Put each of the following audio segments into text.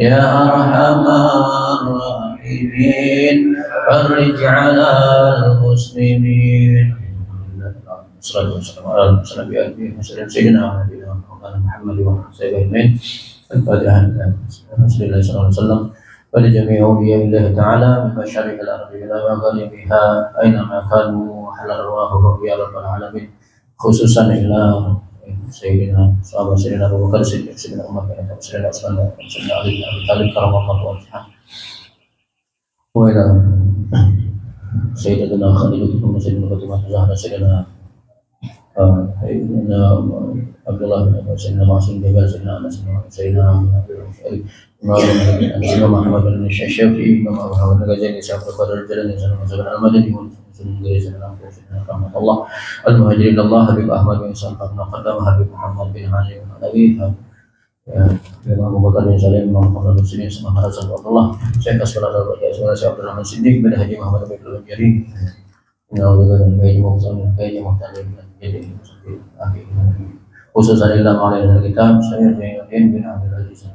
يا أرحم الراحمين فرج على المسلمين. الصلاة والسلام على المرسلين بآله وسلم سيدنا محمد وعلى آله أجمعين. الفاتحة رسول الله صلى الله عليه وسلم ولجميع أولياء الله تعالى من مشارق الأرض إلى مغاربها أينما كانوا وحل أرواحهم يا رب العالمين، خصوصا إلى سيدنا صحابة سيدنا أبو بكر الصديق سيدنا عمر بن الخطاب سيدنا عثمان سيدنا علي بن أبي طالب كرم الله وجهه، وإلى سيدنا خالد بن سيدنا فاطمة الزهراء سيدنا Abdullah bin Abbas Sayyidina Ma'asim Jabal Sayyidina Anas Sayyidina Muhammad bin Syafi'i Imam Abu Hawad Al-Ghazali Syafir Qadar Jalani Sayyidina Al-Madani Sayyidina Allah Al-Muhajirin Allah Habib Ahmad bin Sa'ad bin Qaddam Habib Muhammad bin Ali bin Alawi Imam Abu Bakar bin Salim Imam Muhammad bin Sirin Sama Rasulullah Syekh Asfala Al-Baqiyah Syekh Abdul Rahman Siddiq bin Haji Muhammad bin Al-Jari khususan dalam awal kitab saya Zainuddin bin Abdul Aziz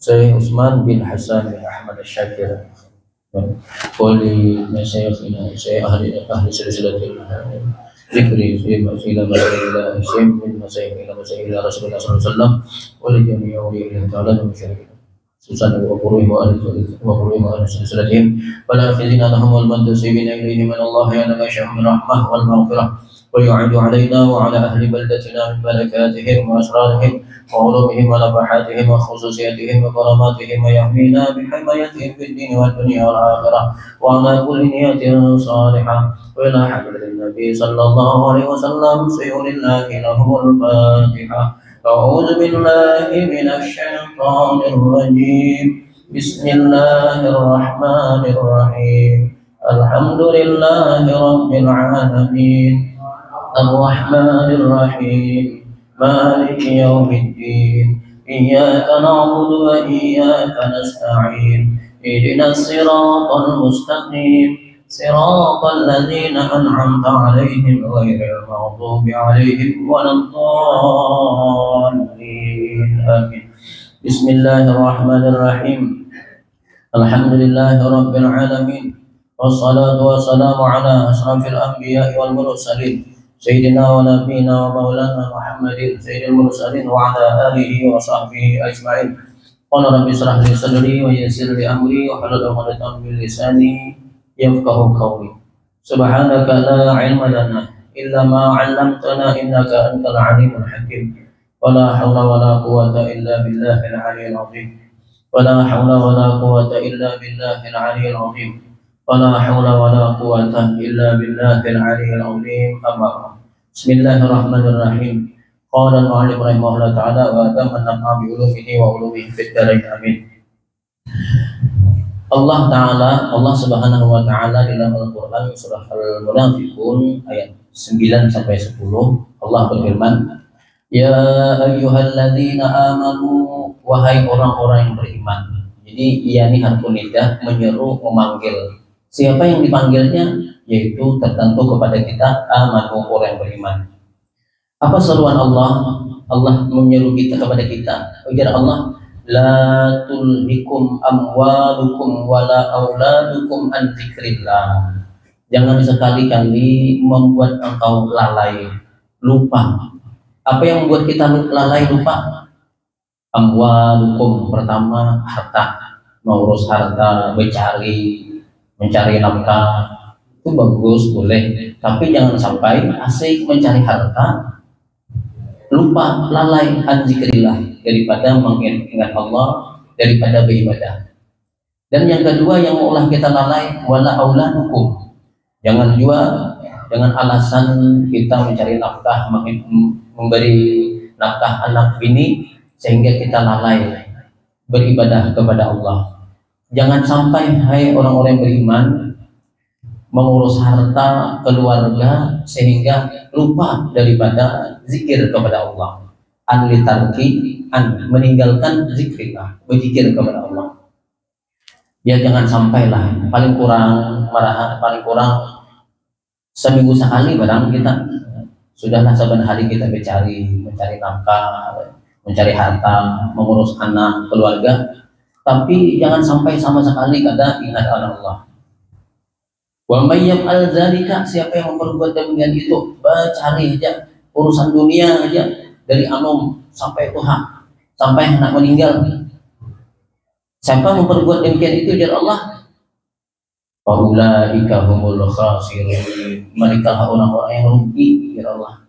saya Utsman bin Hasan bin Ahmad Al-Syakir saya ahli silsilatul zikri ila Rasulullah sallallahu alaihi wasallam wa li jami'i ta'ala musyrikin Susan wa qur'ihim wa silsilatihim wala akhidina lahum wal muntasibina ilayhi min Allah ya nama syahum rahmah wal maghfirah wa yu'idu alaina wa ala ahli baldatina min barakatihim wa asrarihim wa ulumihim wa nafahatihim wa khususiyatihim wa karamatihim wa yahmina bihimayatihim fid din wal dunya wal akhirah wa ala kulli niyatin salihah wa ila hadratin nabi sallallahu alaihi wasallam sayyidina lahumul fatihah. أعوذ بالله من الشيطان الرجيم بسم الله الرحمن الرحيم الحمد لله رب العالمين الرحمن الرحيم مالك يوم الدين إياك نعبد وإياك نستعين اهدنا الصراط المستقيم صراط الذين أنعمت عليهم غير المغضوب عليهم ولا الضالين آمين. بسم الله الرحمن الرحيم الحمد لله رب العالمين والصلاة والسلام على أشرف الأنبياء والمرسلين سيدنا ونبينا ومولانا محمد سيد المرسلين وعلى آله وصحبه أجمعين. قال رب اشرح لي صدري ويسر لي أمري واحلل عقدة من لساني يفقهوا قولي سبحانك لا علم لنا إلا ما علمتنا إنك أنت العليم الحكيم ولا حول ولا قوة إلا بالله العلي العظيم ولا حول ولا قوة إلا بالله العلي العظيم ولا حول ولا قوة إلا بالله العلي العظيم أما بعد بسم الله الرحمن الرحيم قال المؤلف رحمه الله تعالى وأتم النفع بعلومه وعلومه في الدارين آمين. Allah Subhanahu wa taala dalam Al-Qur'an surah Al-Munafiqun ayat 9 sampai 10 Allah berfirman, ya ayyuhalladzina amanu, wahai orang-orang yang beriman. Jadi ini harfu nidah menyeru, memanggil. Siapa yang dipanggilnya? Yaitu tertentu kepada kita, amanu, orang yang beriman. Apa seruan Allah? Allah menyeru kita kepada kita. Ujar Allah, la tulhikum amwalukum wala auladukum an dzikrillah. Jangan sekali-kali membuat engkau lalai, lupa. Apa yang membuat kita lalai, lupa? Amwalukum, pertama harta, mengurus harta, mencari nafkah, itu bagus, boleh. Tapi jangan sampai asik mencari harta, lupa, lalai an dzikrillah, daripada mengingat Allah, daripada beribadah. Dan yang kedua yang mengolah kita lalai, wala auladukum. Jangan alasan kita mencari nafkah, memberi nafkah anak bini sehingga kita lalai beribadah kepada Allah. Jangan sampai hai orang-orang beriman mengurus harta, keluarga sehingga lupa daripada zikir kepada Allah. Meninggalkan zikrillah, berzikir kepada Allah. Ya jangan sampailah, paling kurang seminggu sekali barang kita sudahlah saban hari kita mencari nafkah, mencari harta, mengurus anak, keluarga, tapi jangan sampai sama sekali kada ingat Allah. Wa may yaf'al dzalika, siapa yang memperbuat demikian itu, cari aja urusan dunia aja, dari anom sampai tuha, sampai anak meninggal. Siapa memperbuat demikian itu dari Allah, faulaika humul khasirun, mereka lah orang-orang yang rugi dari Allah.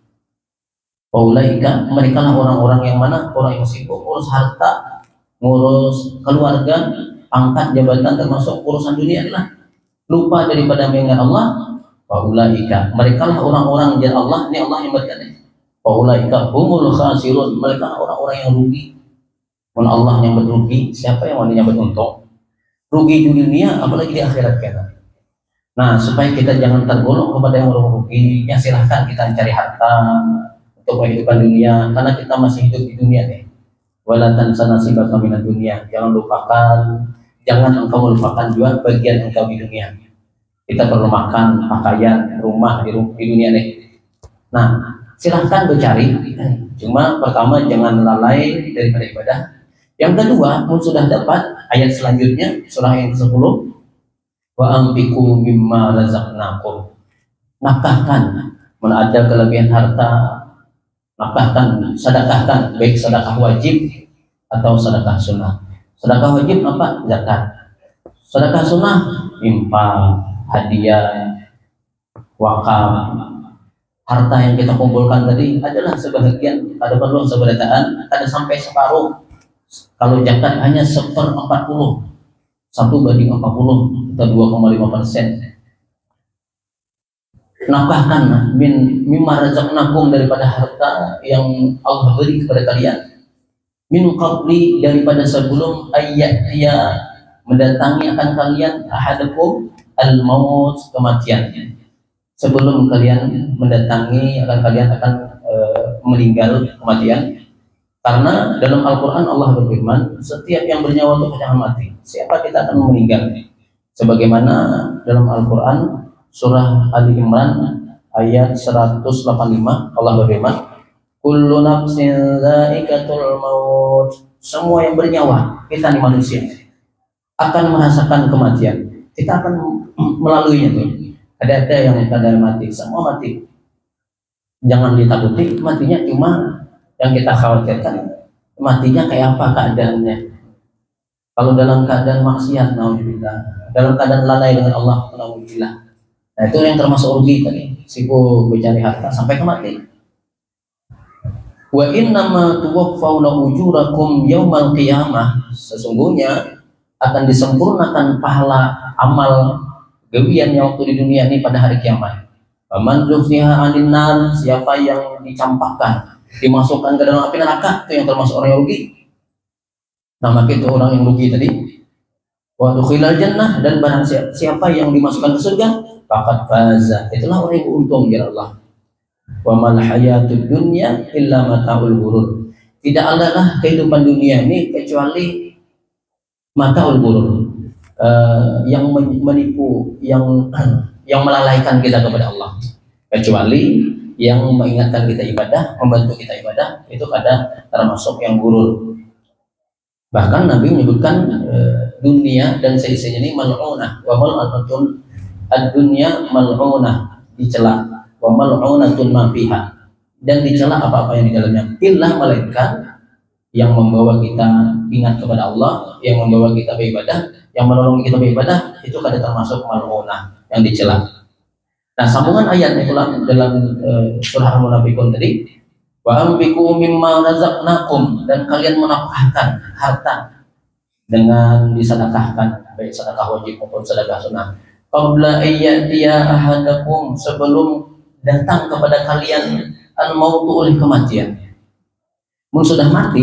Faulaika, mereka lah orang-orang yang mana? Orang yang sibuk urus harta, ngurus keluarga, pangkat, jabatan, termasuk urusan dunia adalah lupa daripada mengingat Allah. Faulaika, mereka lah orang-orang yang Allah, ini Allah yang berkata, faulaika humul khasirun, mereka lah orang-orang yang rugi. Mun Allah yang berugi, siapa yang wanita beruntung? Rugi di dunia, apalagi di akhirat kita. Nah, supaya kita jangan tergolong kepada yang rugi, ya silahkan kita cari harta untuk kehidupan dunia, karena kita masih hidup di dunia nih. Wala tansa nasibaka minad dunia, jangan engkau melupakan juga bagian engkau di dunia. Kita perlu makan, pakaian, rumah di dunia nih. Nah, silahkan bercari, cuma pertama jangan lalai daripada ibadah. Yang kedua, pun sudah dapat ayat selanjutnya, surah yang ke-10, wa anfiqu mimma razaqnakum, nafkahkan, mana ada kelebihan harta, nafkahkan, sedekahkan, baik sedekah wajib atau sedekah sunnah. Sedekah wajib apa? Zakat. Sedekah sunnah, infak, hadiah, wakaf. Harta yang kita kumpulkan tadi adalah sebagian, ada perlu seberataan, ada sampai separuh. Kalau zakat hanya 1/40, 1/40 atau 2,5%. Nafkahkan mimma razaqnakum, daripada harta yang Allah beri kepada kalian, min qabli, daripada sebelum ayat dia mendatangi akan kalian ahadakum al-maut, kematian. Sebelum kalian mendatangi akan kalian akan meninggal, kematian. Karena dalam Al-Quran Allah berfirman, setiap yang bernyawa itu akan mati. Siapa kita akan meninggal? Sebagaimana dalam Al-Quran surah Ali Imran ayat 185 Allah berfirman, kullu nafsin dha'iqatul maut, semua yang bernyawa, kita nih manusia, akan merasakan kematian. Kita akan melaluinya tuh. Ada yang kadang mati, semua mati. Jangan ditakuti, matinya cuma yang kita khawatirkan matinya kayak apa keadaannya. Kalau dalam keadaan maksiat, naudzubillah, dalam keadaan lalai dengan Allah, naudzubillah. Nah, itu yang termasuk rugi tadi, sibuk mencari harta sampai kematian. Wa innama tuwaffawna ujurakum yaumal qiyamah, sesungguhnya akan disempurnakan pahala amal gawian yang waktu di dunia ini pada hari kiamat. Faman zuhziha 'anil nar, siapa yang dicampakkan, dimasukkan ke dalam api neraka, itu yang termasuk orang yang rugi. Nah, maka itu orang yang rugi tadi. Wa dukhilal jannah, dan barang siapa yang dimasukkan ke surga, faqad faza, itulah orang yang beruntung ya Allah. Wa mal hayatud dunya illa mataul ghurur, tidak adalah kehidupan dunia ini kecuali mataul ghurur, yang menipu, yang melalaikan kita kepada Allah. Kecuali yang mengingatkan kita ibadah, membantu kita ibadah, itu ada termasuk yang gurur. Bahkan Nabi menyebutkan dunia dan seisinya ini mal'unah, wa mal'unatun ad-dunya mal'unah, dicela, wa mal'unatun ma fiha, dan dicela apa-apa yang di dalamnya, illa malaikat yang membawa kita ingat kepada Allah, yang membawa kita beribadah, yang menolong kita beribadah, itu kada termasuk mal'unah, yang dicela. Nah, sambungan ayat itu dalam surah Al-Munafiqun tadi, wa anfiqu mimma razaqnakum, dan kalian menafkahkan harta dengan disedekahkan, baik sedekah wajib maupun sedekah sunnah. Qabla ayyatiya ahadakum, sebelum datang kepada kalian al-mautu, oleh kematian. Mun sudah mati,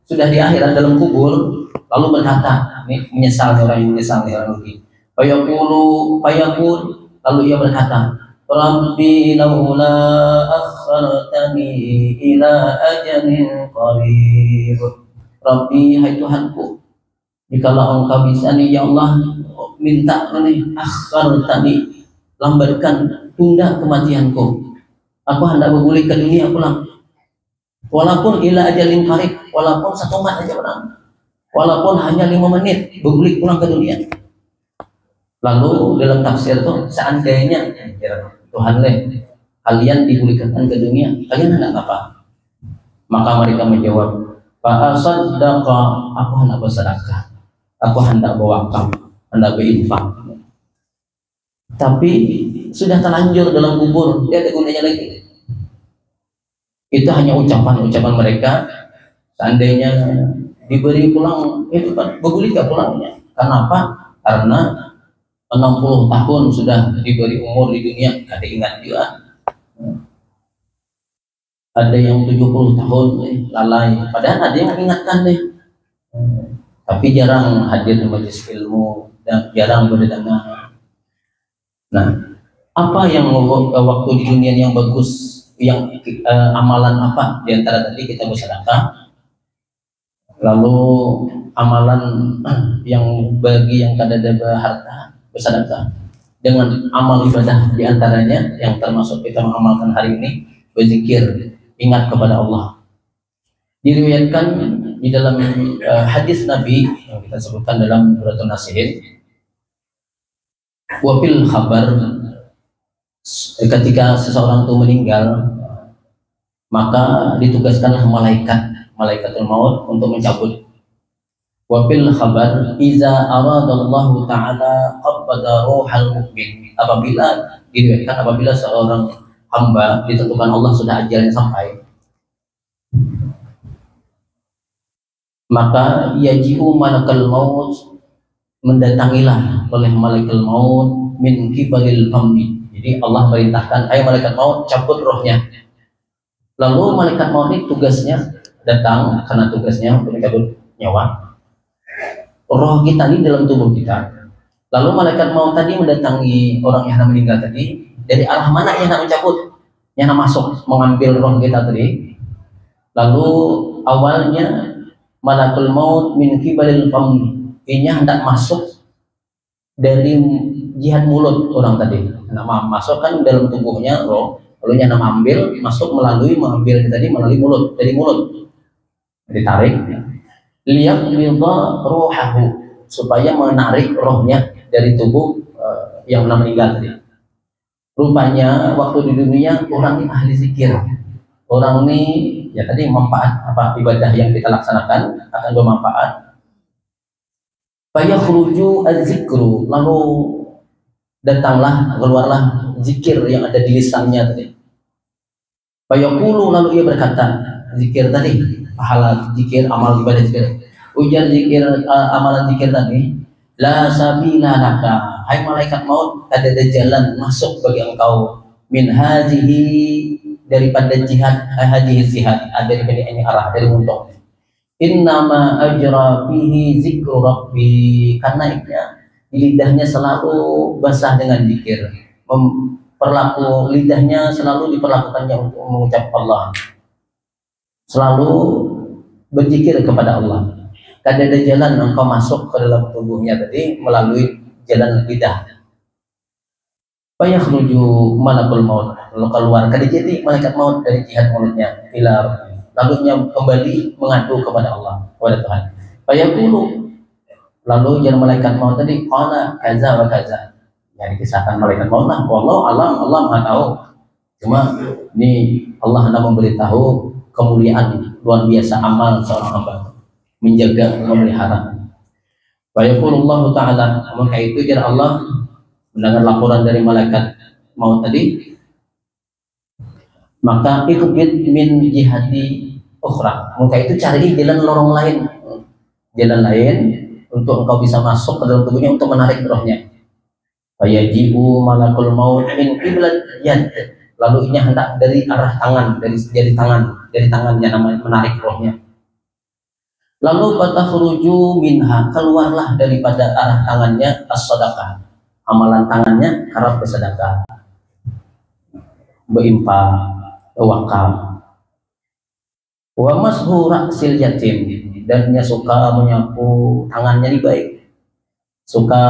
sudah di akhirat dalam kubur, lalu berkata, ini menyesal orang yang menyesal, orang rugi. Fayaqul, lalu ia berkata, Rabbi laula akhartani ila ajalin qarib. Rabbi, hai Tuhanku, jikalau engkau bisa nih ya Allah, minta nih akhartani, lambatkan, tunda kematianku. Aku hendak berbalik ke dunia pulang. walaupun ila ajalin qarib, walaupun 1 mat aja orang, walaupun hanya 5 menit bergulik pulang ke dunia. Lalu dalam tafsir itu seandainya Tuhan kalian dibulihkan ke dunia, kalian hendak apa? Maka mereka menjawab, fa asaddaqa, aku hendak bersedekah, aku hendak berwakaf, hendak berinfak. Tapi sudah terlanjur dalam kubur, dia ada gunanya lagi. Itu hanya ucapan-ucapan mereka. Seandainya diberi pulang, itu kan bergulir gak pulangnya. Kenapa? Karena 60 tahun sudah diberi umur di dunia, kada ingat juga. Ada yang 70 tahun lalai, padahal ada yang mengingatkan deh. Tapi jarang hadir di majelis ilmu dan jarang berdatangan. Nah, apa yang waktu di dunia yang bagus, yang amalan apa? Di antara tadi kita bersedekah, lalu amalan yang bagi yang kada ada harta bersedekah, dengan amal ibadah di antaranya yang termasuk kita mengamalkan hari ini, berzikir, ingat kepada Allah. Diriwayatkan di dalam hadis Nabi yang kita sebutkan dalam Duratun Nasihin, wafil khabar, ketika seseorang itu meninggal, maka ditugaskanlah malaikatul maut untuk mencabut. Wafil khabar, iza aradallahu ta'ala qabbada ruhal mu'min, apabila seorang hamba ditentukan Allah sudah ajalnya sampai, maka yaji'u malakal maut, mendatangilah oleh malaikat maut min kibalil fammi. Jadi Allah perintahkan, hai malaikat maut, cabut rohnya. Lalu malaikat maut ini tugasnya datang, karena tugasnya untuk mencabut nyawa roh kita ini dalam tubuh kita. Lalu malaikat maut tadi mendatangi orang yang meninggal tadi, dari arah mana yang nak mencabut, yang nak masuk mengambil roh kita tadi. Lalu awalnya malakul maut min kibalil fammi, ini hendak masuk dari jihad mulut orang tadi, hendak masuk kan dalam tubuhnya roh, lalu yang nak ambil masuk mengambil tadi melalui mulut, dari mulut ditarik, lihat ridha ruhahu, supaya menarik rohnya dari tubuh yang meninggal tadi. Rupanya waktu di dunia orang ini ahli zikir, orang ini ya tadi manfaat apa ibadah yang kita laksanakan akan bermanfaat. Fayakhruju az-zikru, lalu keluarlah zikir yang ada di lisannya tadi. Fayaqulu, lalu ia berkata, zikir tadi, pahala zikir, amal ibadah zikir, ujar zikir, amalan zikir tadi, la sabila laka, hai malaikat maut, ada jalan masuk bagi engkau, min hazihi, daripada jihad, hadhihi jihad, dari ini arah, dari untung. Innama ajra fihi zikru rabbi, karena di lidahnya selalu basah dengan zikir, lidahnya selalu diperlakukannya untuk mengucap Allah, selalu berzikir kepada Allah. Kada ada jalan engkau masuk ke dalam tubuhnya tadi melalui jalan lidah. Fayakhruju malakul maut, lalu keluar kada jadi malaikat maut dari jihad mulutnya, lalu kembali mengadu kepada Allah, kepada Tuhan. Fayaqulu, lalu jangan malaikat maut tadi, qala kaza wa kaza, ya dikisahkan malaikat maut lah, wallahu alam, Allah Maha tahu. Cuma ini Allah hendak memberitahu kemuliaan luar biasa amal seorang hamba, menjaga, memelihara. Fayaqulullahu ta'ala, maka itu jar Allah mendengar laporan dari malaikat maut tadi, maka ikut min jihati ukhra, maka itu cari jalan lorong lain, jalan lain untuk engkau bisa masuk ke dalam tubuhnya untuk menarik rohnya. Fayaji'u malakul maut min qiblat yad, lalu ini hendak dari arah tangan, dari tangannya namanya menarik rohnya. Lalu fatakhruju minha, keluarlah daripada arah tangannya as-sadaqah, amalan tangannya karena bersedekah, berinfak, wakaf. Wa mashu ra'sil yatim, dan dia suka menyapu tangannya di baik, suka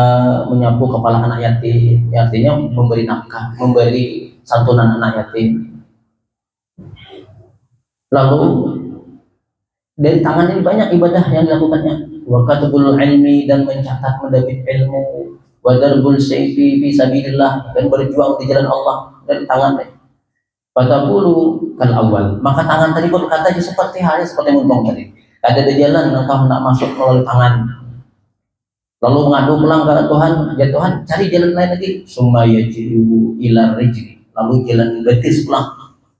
menyapu kepala anak yatim, artinya memberi nafkah, memberi santunan anak yatim. Lalu dari tangan ini banyak ibadah yang dilakukannya. Wa katbul ilmi, dan mencatat mendapatkan ilmu. Wa darbul sayfi fi sabilillah, dan berjuang di jalan Allah dari tangannya. Fataqulu kal awal, maka tangan tadi berkata seperti halnya seperti muntung tadi. Ada di jalan engkau nak masuk melalui tangan. Lalu mengadu pulang ke Tuhan, ya Tuhan cari jalan lain lagi. Summa yaji'u ila rijli, lalu jalan betis pulang.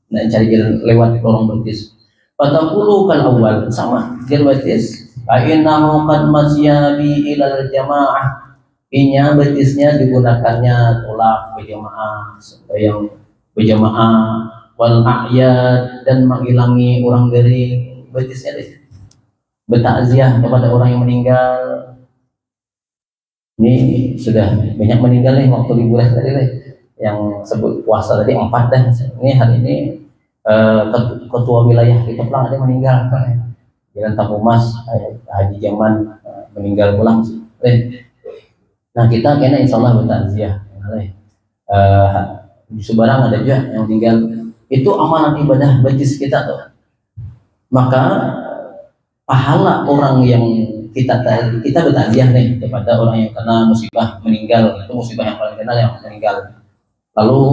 Dan cari jalan lewat lorong betis. Fataqulu kal awal, sama jalan betis. Fa innahu qad masyabi ila jamaah. Inya betisnya digunakannya tolak berjamaah, yang berjamaah, wal a'yad, dan menghilangi orang garing. Betisnya deh bertakziah kepada orang yang meninggal. Ini sudah banyak meninggal nih waktu liburan tadi nih, yang sebut puasa tadi 4 dah. Ini hari ini ketua wilayah kita pulang ada meninggal, Jalan Tapumas Haji Jaman meninggal pulang. Nah kita kena insya Allah bertakziah. Di Subarang ada juga yang tinggal. Itu amalan ibadah betis kita tuh. Maka pahala orang yang kita bertakziah nih kepada orang yang kena musibah meninggal, itu musibah yang paling kenal yang meninggal. Lalu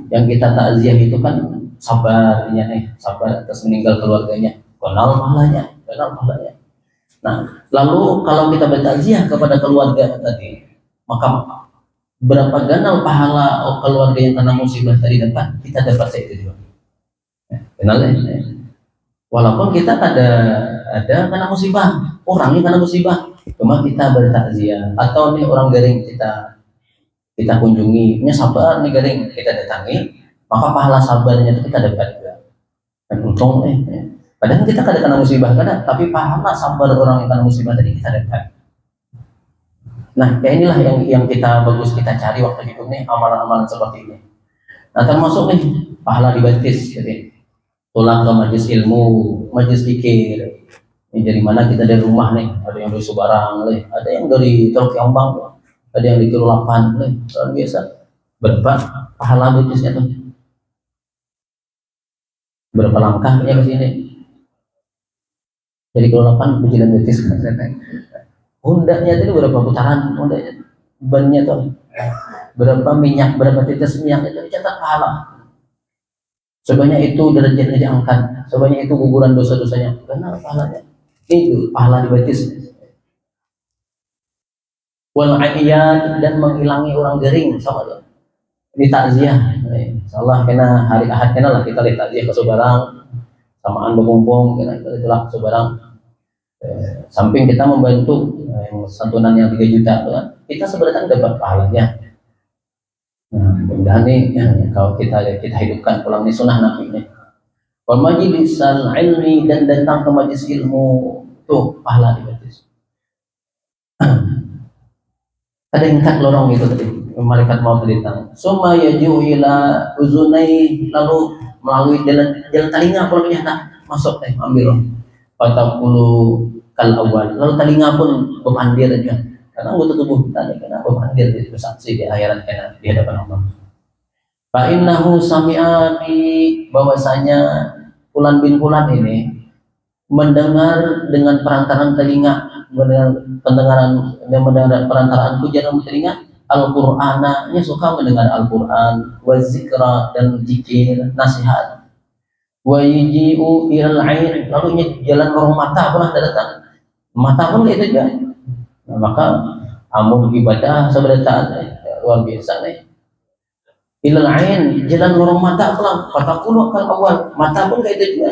yang kita takziah itu kan sabarnya nih, sabar atas meninggal keluarganya, kenal pahalanya. Nah, lalu kalau kita bertakziah kepada keluarga tadi, maka berapa ganal pahala keluarga yang kena musibah tadi dapat, kita dapat itu juga. Kenal ya? Walaupun kita ada kena musibah, orangnya kena musibah, cuma kita bertakziah, atau nih orang garing kita kunjungi, nya sabar nih garing kita datangi, maka pahala sabarnya itu kita dapat juga. Dan untung padahal kita kada kena musibah kada, tapi pahala sabar orang yang kena musibah tadi kita dapat. Nah, kayak inilah yang kita bagus kita cari waktu hidup nih, amalan-amalan seperti ini. Nah, termasuk nih pahala dibatis, jadi pulang ke majelis ilmu, majelis zikir. Ini dari mana kita dari rumah nih, ada yang dari Subarang, ada yang dari Teluk Yambang, ada yang dari Kilo 8, luar biasa. Berapa pahala batisnya tuh? Berapa langkah ya ke sini? Dari Kilo 8 berjalan batis. Hondanya itu berapa putaran hondanya, bannya tuh berapa minyak, berapa tetes minyak itu dicatat pahala. Sebanyak itu derajatnya diangkat, sebanyak itu guguran dosa-dosanya, karena pahalanya itu pahala dibatis. Wal a'yad, dan menghilangi orang garing, sama tuh di takziah. Insyaallah kena hari Ahad kena lah kita lihat takziah ke Subarang, samaan berkumpul kena itulah Subarang. Samping kita membantu yang santunan yang 3 juta kan, kita sebenarnya dapat pahalanya. Nah, mudah-mudahan nih kalau kita hidupkan pulang nih sunnah Nabi nih. Wa majlisal ilmi, dan datang ke majelis ilmu tuh pahala dibatis. Ada yang kat lorong itu tadi, malaikat maut datang. Summa yaju ila uzunai, lalu melalui jalan telinga pulang nyata masuk ambil. Fataqulu kal awal, lalu telinga pun bemandir aja, karena anggota tubuh kita nih kena bemandir di bersaksi di akhirat kena di hadapan Allah. Fa innahu sami'ani, bahwasanya Fulan bin Fulan ini mendengar dengan perantaraan telinga, mendengar perantaraan jalan telinga Al-Qur'ana, nya suka mendengar Al-Qur'an, wa zikra, dan zikir nasihat, wa yaji'u ilal ain, lalu jalan lorong mata pun ada datang, mata pun itu juga. Nah, maka amun ibadah sebenarnya luar biasa nih. Ilal ain, jalan lorong mata pulang, fataqulu kal awal, mata pun kayak itu juga.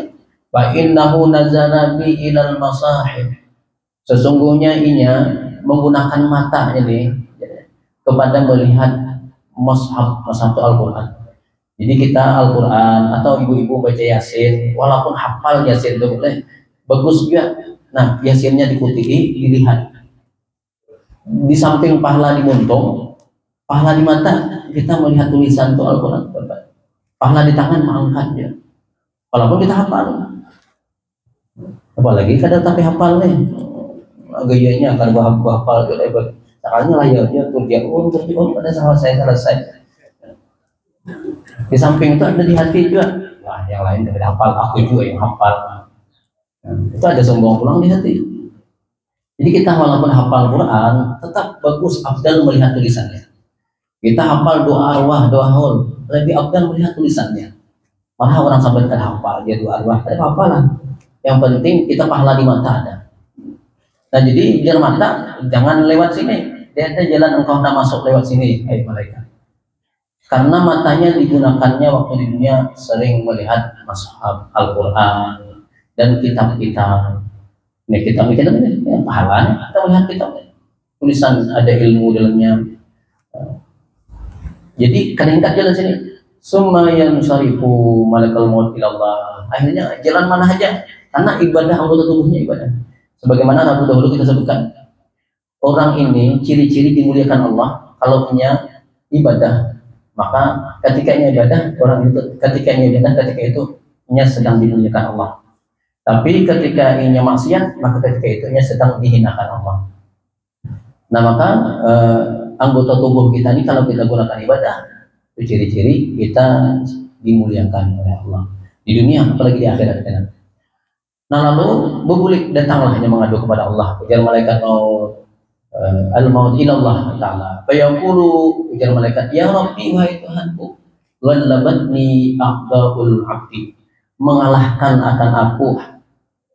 Fa innahu nazala bi ilal masahib, sesungguhnya inya menggunakan mata ini kepada melihat mushaf Al-Qur'an. Jadi kita Al-Quran atau ibu-ibu baca Yasin, walaupun hafal Yasin itu boleh, bagus juga. Nah, Yasinnya dikutip, dilihat. Di samping pahala di muntung, pahala di mata, kita melihat tulisan itu Al-Quran. Pahala di tangan mengangkatnya, walaupun kita hafal. Apalagi kadang tapi hafal nih, gayanya akan hafal gitu. Sekarang layarnya terjun pada selesai. Di samping itu ada di hati juga. Wah, yang lain tidak hafal, aku juga yang hafal. Nah, itu ada sombong pulang di hati. Jadi kita walaupun hafal Quran, tetap bagus afdal melihat tulisannya. Kita hafal doa arwah, doa haul, lebih afdal melihat tulisannya. Malah orang sampai kan hafal dia doa arwah, tapi apalah. Yang penting kita pahala di mata ada. Nah jadi biar mata jangan lewat sini. Dia ada jalan engkau nak masuk lewat sini, malaikat. Karena matanya digunakannya waktu di dunia sering melihat mashaf Al-Quran dan kitab-kitab. Ini kitab-kitab ini ya, pahalanya kita melihat kitab tulisan ada ilmu dalamnya. Jadi kadang jalan sini. Summa syarifu malakal maut ilallah. Akhirnya jalan mana aja? Karena ibadah anggota tubuhnya ibadah. Sebagaimana dahulu kita sebutkan, orang ini ciri-ciri dimuliakan Allah kalau punya ibadah. Maka ketika ini ibadah, orang itu ketika itu nya sedang dimuliakan Allah. Tapi ketika ini maksiat, maka ketika itu nya sedang dihinakan Allah. Nah maka anggota tubuh kita ini kalau kita gunakan ibadah, itu ciri-ciri kita dimuliakan oleh Allah di dunia, apalagi di akhirat. Nah lalu bebulik datanglah hanya mengadu kepada Allah. Ujar malaikat maut, al-maut ilallah ta'ala. Fayaqulu, ujar malaikat, ya Rabbi, wahai Tuhanku, ghallabatni a'dha'ul abdi, mengalahkan akan aku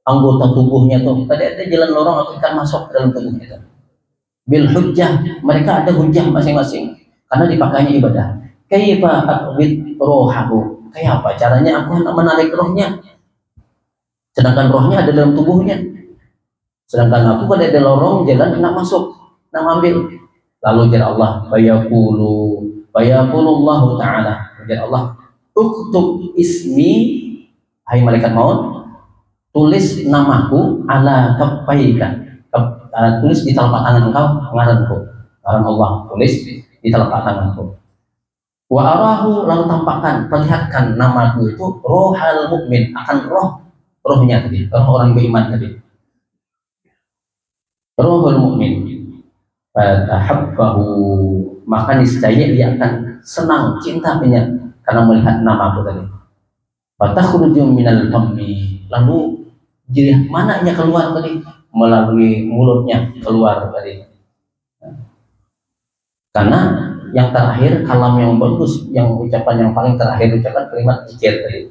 anggota tubuhnya tuh. Tadi ada jalan lorong aku akan masuk ke dalam tubuhnya tuh. Bil hujjah, mereka ada hujjah masing-masing karena dipakainya ibadah. Kaifa aqbid rohahu, kayak apa caranya aku menarik rohnya, sedangkan rohnya ada dalam tubuhnya, sedangkan aku pada ada lorong jalan nak masuk, nak ambil. Lalu jar Allah, bayaqulullahu ta'ala, jar Allah, uktub ismi, hai malaikat maut, tulis namaku ala kaffaika, tulis di telapak tangan engkau, ngaranku, ngaran Allah, tulis di telapak tanganku. Wa arahu, lalu tampakkan, perlihatkan namaku itu rohal mukmin, akan rohnya tadi, roh orang beriman tadi, rohul mukmin. Fatahabbahu, maka niscaya dia akan senang, cinta karena melihat namaku tadi. Fatakhruju minal fammi, lalu jadi mananya keluar tadi, melalui mulutnya keluar tadi. Karena yang terakhir kalam yang bagus, yang ucapan yang paling terakhir ucapan kalimat zikir tadi.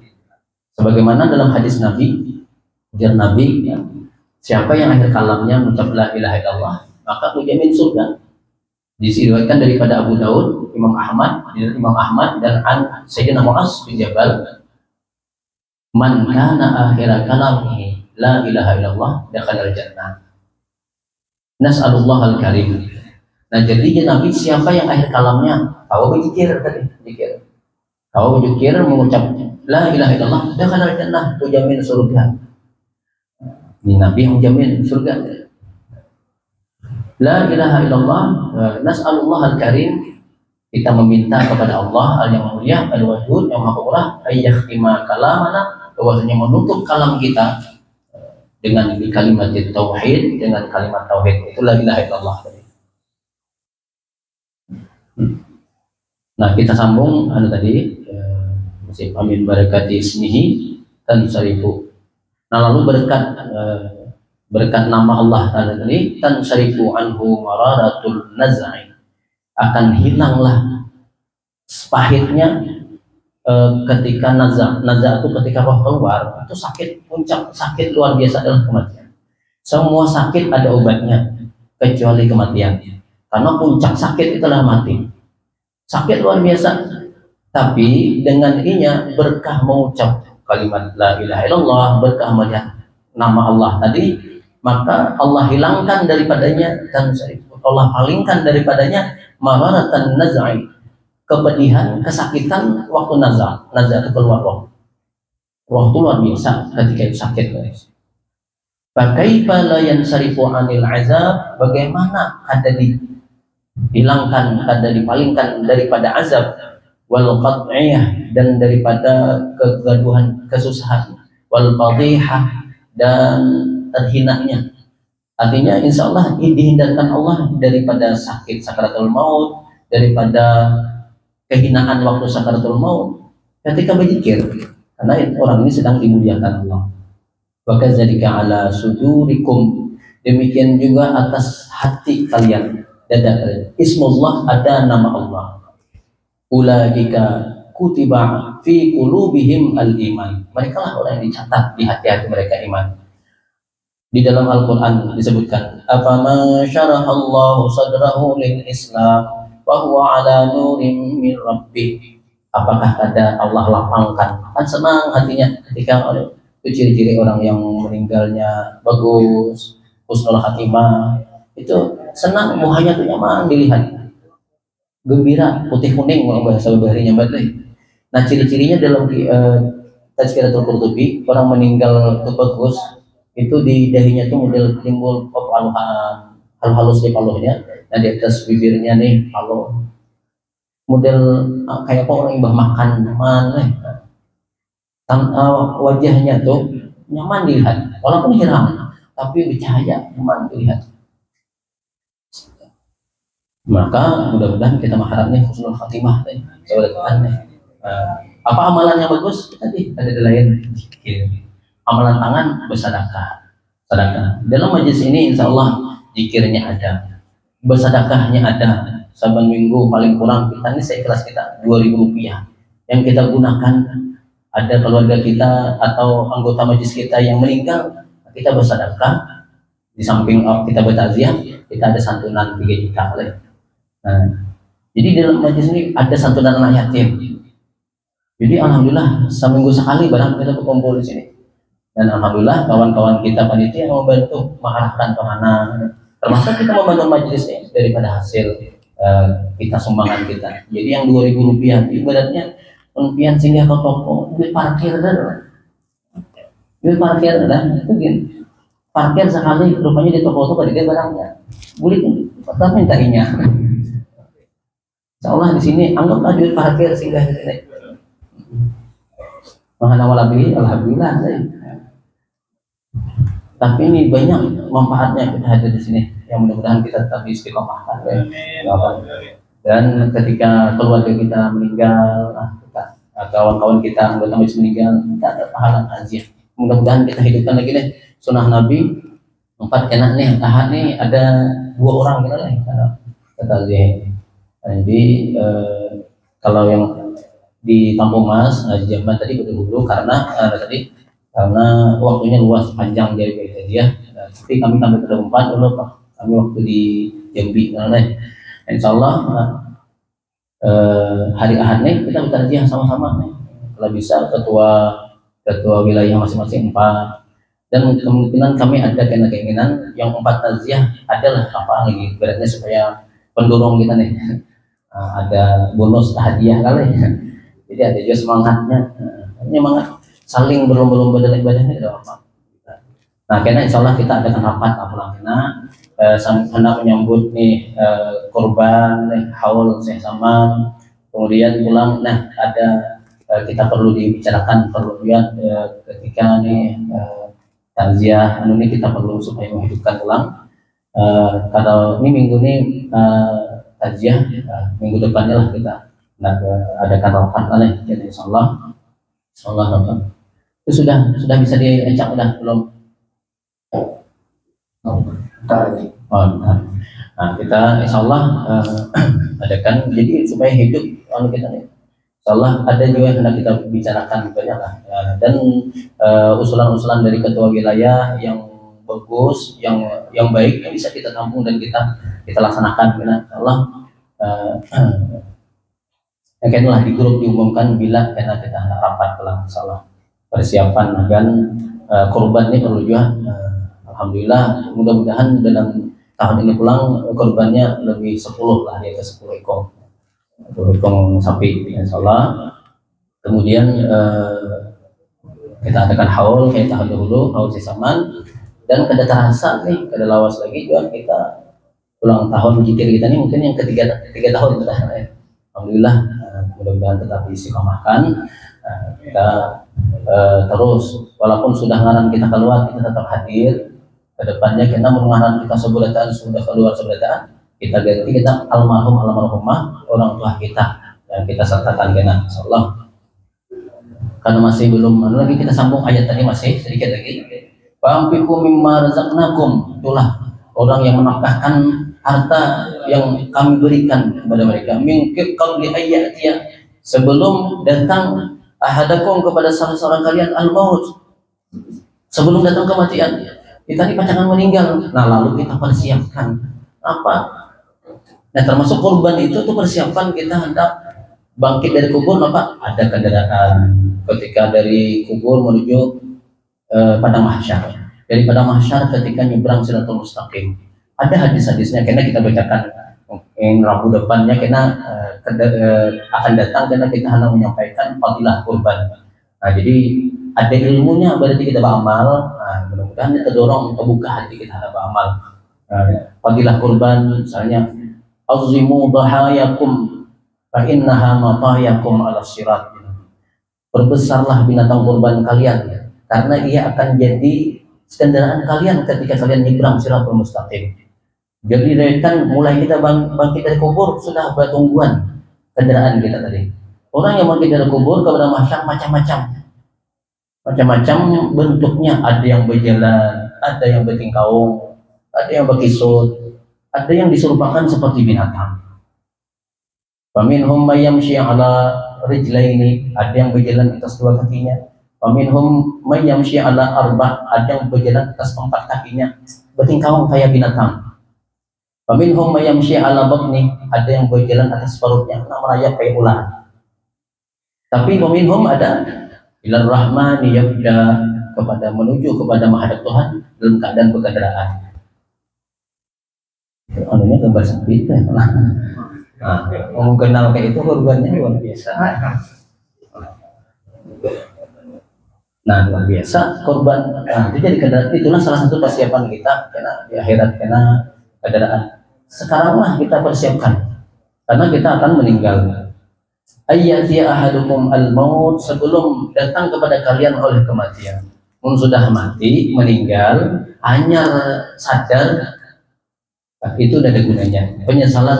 Sebagaimana dalam hadis Nabi, ujar Nabi, ya, siapa yang akhir kalamnya mengucap la ilaha illallah, maka menjamin surga. Diriwayatkan daripada Abu Daud, Imam Ahmad dan an Sayyidina Mu'adz bin Jabal, man kana akhir kalamihi la ilaha illallah dakhala al-jannah. Nas'alullah al-karim. Nah jadi Nabi siapa yang akhir kalamnya kau berzikir tadi, zikir. Kau berzikir mengucap la ilaha illallah dakhala al-jannah, jamin surga. Ini Nabi yang menjamin surga. La ilaha illallah, nas'alullah al-karim, kita meminta kepada Allah yang mulia, al-wadud yang maha murah, ayyakhtima kalamana, bahwasanya menutup kalam kita dengan kalimat tauhid, dengan kalimat tauhid itu la ilaha illallah. Nah kita sambung tadi musim amin barakati ismihi dan syarifu. Nah lalu berkat nama Allah tadi tan syarifu anhu mararatul nazai, akan hilanglah pahitnya ketika naza itu ketika roh keluar, itu sakit, puncak sakit luar biasa adalah kematian. Semua sakit ada obatnya kecuali kematian, karena puncak sakit itulah mati. Sakit luar biasa, tapi dengan inya berkah mengucap kalimat la ilaha illallah, berkah melihat nama Allah tadi, maka Allah hilangkan daripadanya dan Allah palingkan daripadanya mararatan nazai, kepedihan, kesakitan waktu nazar itu keluar roh itu luar biasa ketika itu sakit, guys. Bakaifa la yansarifu anil azab, bagaimana ada dihilangkan, ada dipalingkan daripada azab, wal qad'iyah, dan daripada kegaduhan, kesusahan, wal fadhihah, dan terhinanya. Artinya insya Allah dihindarkan Allah daripada sakit sakaratul maut, daripada kehinaan waktu sakaratul maut ketika berzikir. karena orang ini sedang dimuliakan Allah. Wa kadzalika ala sudurikum, demikian juga atas hati kalian, dada kalian. Ismullah, ada nama Allah. Ulaika kutiba fi qulubihim al-iman, mereka lah orang yang dicatat di hati-hati mereka iman. Di dalam Al-Quran disebutkan, afama syarahallahu sadrahu lil Islam wa huwa ala nurim min rabbih, apakah ada Allah lapangkan, kan senang hatinya ketika itu ciri-ciri orang yang meninggalnya bagus, husnul khatimah, itu senang, muhanya tuh nyaman dilihat, gembira, putih kuning mau bahasa baharinya badai. Nah, ciri-cirinya dalam Tazkiratul Qurtubi, orang meninggal itu bagus, itu di dahinya tuh model timbul paluhan, halus di paluhnya, nah di atas bibirnya nih paluh, model kayak apa orang ibadah makan nyaman, wajahnya tuh nyaman dilihat, walaupun hiram tapi bercahaya, nyaman dilihat. Maka mudah-mudahan kita mengharap nih husnul khatimah nih, apa amalan yang bagus tadi ada di lain. Amalan tangan bersedekah, sedekah. Dalam majlis ini insya Allah zikirnya ada, bersedekahnya ada. Saban minggu paling kurang kita ini seikhlas kita 2.000 rupiah yang kita gunakan. Ada keluarga kita atau anggota majlis kita yang meninggal, kita bersedekah. Di samping kita bertakziah, kita ada santunan 3 juta. Nah, jadi dalam majlis ini ada santunan anak yatim. Jadi alhamdulillah seminggu sekali barang kita berkumpul di sini. Dan alhamdulillah kawan-kawan kita panitia yang membantu mengarahkan kemana, termasuk kita membantu majlis ini daripada hasil kita sumbangan kita. Jadi yang 2.000 rupiah ibaratnya impian singgah ke toko, duit parkir dah. Duit parkir dah, itu gini. Parkir sekali rupanya di toko itu pada barangnya. Boleh tetap mintainya. Insyaallah di sini anggaplah duit parkir singgah di sini. Alhamdulillah. Tapi ini banyak manfaatnya kita hadir di sini. Yang mudah-mudahan kita tetap istiqomah. Dan ketika keluarga kita meninggal, kawan-kawan kita anggota majlis meninggal, kita ada pahala takziah. Mudah-mudahan kita hidupkan lagi deh sunnah Nabi 4 kena nih, tahap nih ada 2 orang kita nih takziah. Jadi kalau yang di Kampung Mas Jamban tadi berdahulu karena waktunya luas panjang dari takziah. Tapi kami sampai ke 4 dulu Pak. Kami waktu di Jambi insya Allah hari Ahad nih kita bertakziah sama-sama nih. Kalau bisa ketua wilayah masing-masing 4, dan kemungkinan kami ada keinginan yang 4 takziah adalah apa lagi beratnya supaya pendorong kita nih ada bonus hadiah kali. Jadi ada juga semangatnya, semangat saling berlomba-lomba dalam ibadahnya tidak apa. Nah, karena insya Allah kita adakan rapat apalah hendak menyambut nih korban haul Syekh Saman, kemudian pulang. Nah, ada kita perlu dibicarakan perluan ketika nih takziah ini kita perlu supaya menghidupkan ulang. Kalau ini minggu ini takziah, minggu depannya lah kita adakan rapat lah. Jadi insya Allah itu sudah bisa diajak udah belum? Nah, kita insya Allah adakan jadi supaya hidup kita nih. Insya Allah ada juga yang hendak kita bicarakan banyak lah. Dan usulan-usulan dari ketua wilayah yang bagus, yang baik yang bisa kita tampung dan kita laksanakan. Insya Allah lah di grup diumumkan bila karena kita hendak rapat pulang. Insya Allah persiapan dan korban ini perlu juga. Alhamdulillah, mudah-mudahan dalam tahun ini pulang korbannya lebih 10 lah, di atas 10 ekor sapi insya Allah. Kemudian kita adakan haul kayak tahun dahulu, haul Sisaman, dan kada terasa nih, kada lawas lagi juga kita ulang tahun zikir kita nih mungkin yang ketiga tahun sudah. Alhamdulillah, mudah-mudahan tetap istiqomahkan. Kita terus walaupun sudah ngaran kita keluar, kita tetap hadir. Kedepannya kita mengarang kita sebulataan sudah keluar sebulataan, kita ganti kita almarhumah orang tua kita yang kita sertakan kena insyaallah. karena masih belum lagi kita sambung ayat tadi masih sedikit lagi. Fa'amfiku mimma razaqnakum, itulah orang yang menafkahkan harta yang kami berikan kepada mereka. Min qabli ayyatiya, sebelum datang ahadakum kepada salah seorang kalian al-maut, sebelum datang kematian. Kita ini pacangan meninggal, nah lalu kita persiapkan apa? Nah termasuk korban itu tuh persiapan kita hendak bangkit dari kubur, apa? Ada kendaraan ketika dari kubur menuju padang mahsyar. Dari padang mahsyar ketika nyebrang Siratul Mustaqim. Ada hadis-hadisnya, karena kita bacakan yang lampu depannya, karena akan datang, karena kita hanya menyampaikan fadilah kurban. Nah jadi ada ilmunya, berarti kita beramal. Nah, mudah-mudahan kita dorong terbuka hati kita ada beramal. Fadilah kurban, misalnya azimu dhahayakum fa innaha matayakum ala sirat. Perbesarlah binatang kurban kalian, karena ia akan jadi kendaraan kalian ketika kalian nyebrang Siratul Mustaqim. Jadi kan mulai kita bangkit dari kubur sudah bertungguan kendaraan kita tadi. Orang yang bangkit dari kubur kepada mahsyar macam-macam bentuknya, ada yang berjalan, ada yang bertingkau, ada yang berkisut, ada yang diserupakan seperti binatang. Faminhum may yamshi ala rijlaini, ada yang berjalan atas dua kakinya. Faminhum may yamshi ala arba, ada yang berjalan atas empat kakinya, bertingkau kayak binatang. Faminhum may yamshi ala batni, ada yang berjalan atas perutnya, merayap kayak ular. Tapi faminhum ada ilar rahmani yabda, kepada menuju kepada menghadap Tuhan dalam keadaan berkendaraan. Anunya gambar sempit ya. Nah, mau kenal kayak itu korbannya luar biasa. Nah, luar biasa korban. Nah, itu jadi kendaraan, itulah salah satu persiapan kita karena di akhirat, karena kendaraan. Sekaranglah kita persiapkan, karena kita akan meninggal. Ayyati ahadukum al-maut, sebelum datang kepada kalian oleh kematian. Sudah mati, meninggal, hanya sadar, itu tidak ada gunanya. Penyesalan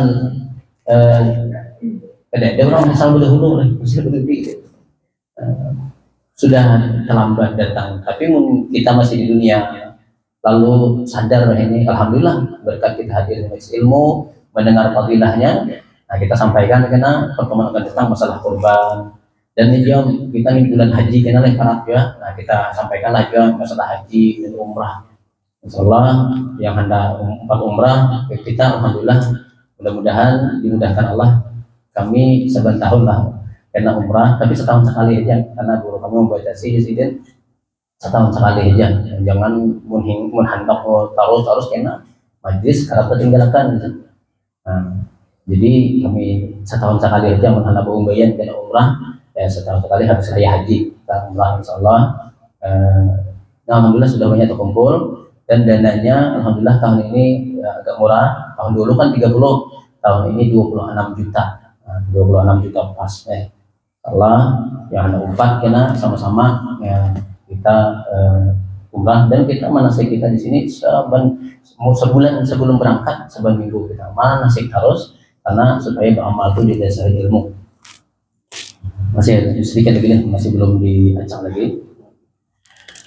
ada orang menyesal berdahulu, sudah terlambat datang. Tapi kita masih di dunia, lalu sadar ini, alhamdulillah berkat kita hadir majelis ilmu, mendengar fadilahnya. Nah, kita sampaikan karena pertemuan akan datang masalah kurban, dan ini dia kita nih bulan haji kena leparat ya. Nah, kita sampaikan lagi masalah haji dan umrah. Insyaallah yang hendak umrah kita, alhamdulillah, mudah-mudahan dimudahkan Allah. Kami sebentar tahun lah karena umrah, tapi setahun sekali aja, karena guru kami membaca sidin setahun sekali aja. Jangan hendak terus kena majlis karena tertinggalkan. Nah, jadi kami setahun sekali aja menghadap umbayan dan umrah, ya setahun sekali harus saya haji kita umrah insyaallah. Nah, alhamdulillah sudah banyak terkumpul, dan dananya alhamdulillah tahun ini ya, agak murah. Tahun dulu kan 30, tahun ini 26 juta. Nah, 26 juta pas. Allah yang ada 4 kena sama-sama ya, kita umrah, dan kita manasik kita di sini sebulan sebelum berangkat, seminggu kita manasik harus, karena supaya beramal itu didasari ilmu. Masih sedikit lagi, masih belum diacak lagi.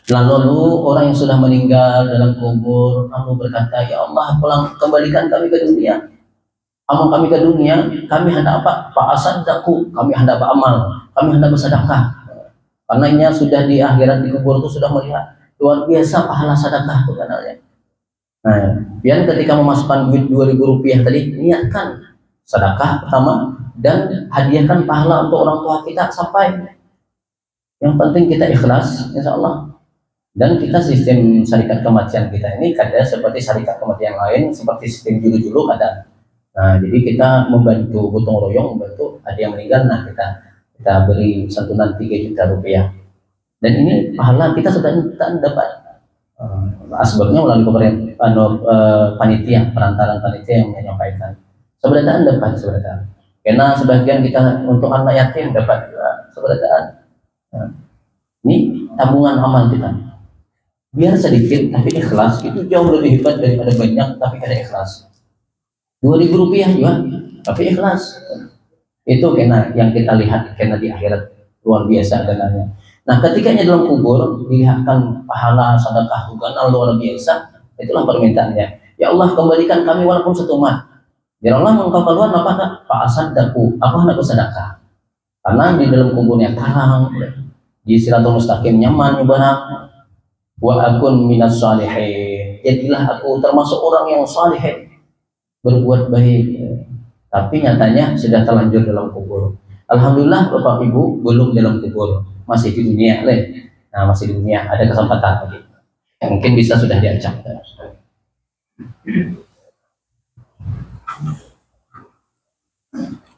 Lalu orang yang sudah meninggal dalam kubur lalu berkata, ya Allah, kembalikan kami ke dunia. Amal kami ke dunia, kami hendak apa? Fa'asaddaku, kami hendak beramal, kami hendak bersedekah. Karenanya sudah di akhirat di kubur itu sudah melihat luar biasa pahala sedekah itu kanalnya. Nah, biar ketika memasukkan duit 2.000 rupiah tadi, niatkan sedekah pertama, dan hadiahkan pahala untuk orang tua kita sampai. Yang penting kita ikhlas, insya Allah. Dan kita sistem syarikat kematian kita ini kada seperti syarikat kematian lain, seperti sistem julu-julu ada. Nah, jadi kita membantu gotong royong, membantu ada yang meninggal, nah kita beri santunan 3 juta rupiah. Dan ini pahala kita sudah dapat. Asbabnya melalui panitia, perantaran panitia yang menyampaikan. Seberataan dapat seberataan. Karena sebagian kita untuk anak yatim dapat juga seberataan. Nah, ini tabungan amal kita. Biar sedikit tapi ikhlas, itu jauh lebih hebat daripada banyak tapi kada ikhlas. 2.000 rupiah juga tapi ikhlas. Itu karena yang kita lihat karena di akhirat luar biasa dananya. Nah, ketikanya dalam kubur dilihatkan pahala sedekah bukan luar biasa, itulah permintaannya. Ya Allah, kembalikan kami walaupun setumat. Ya Allah, engkau keluar apa Pak Asaddaku, aku hendak bersedekah. Karena di dalam kuburnya terang, di siratul mustaqim nyaman ibarat. Wa akun minas salihin, jadilah aku termasuk orang yang saleh, berbuat baik. Tapi nyatanya sudah terlanjur dalam kubur. Alhamdulillah Bapak Ibu belum dalam kubur, masih di dunia, nah masih di dunia, ada kesempatan lagi. Mungkin bisa sudah diajak.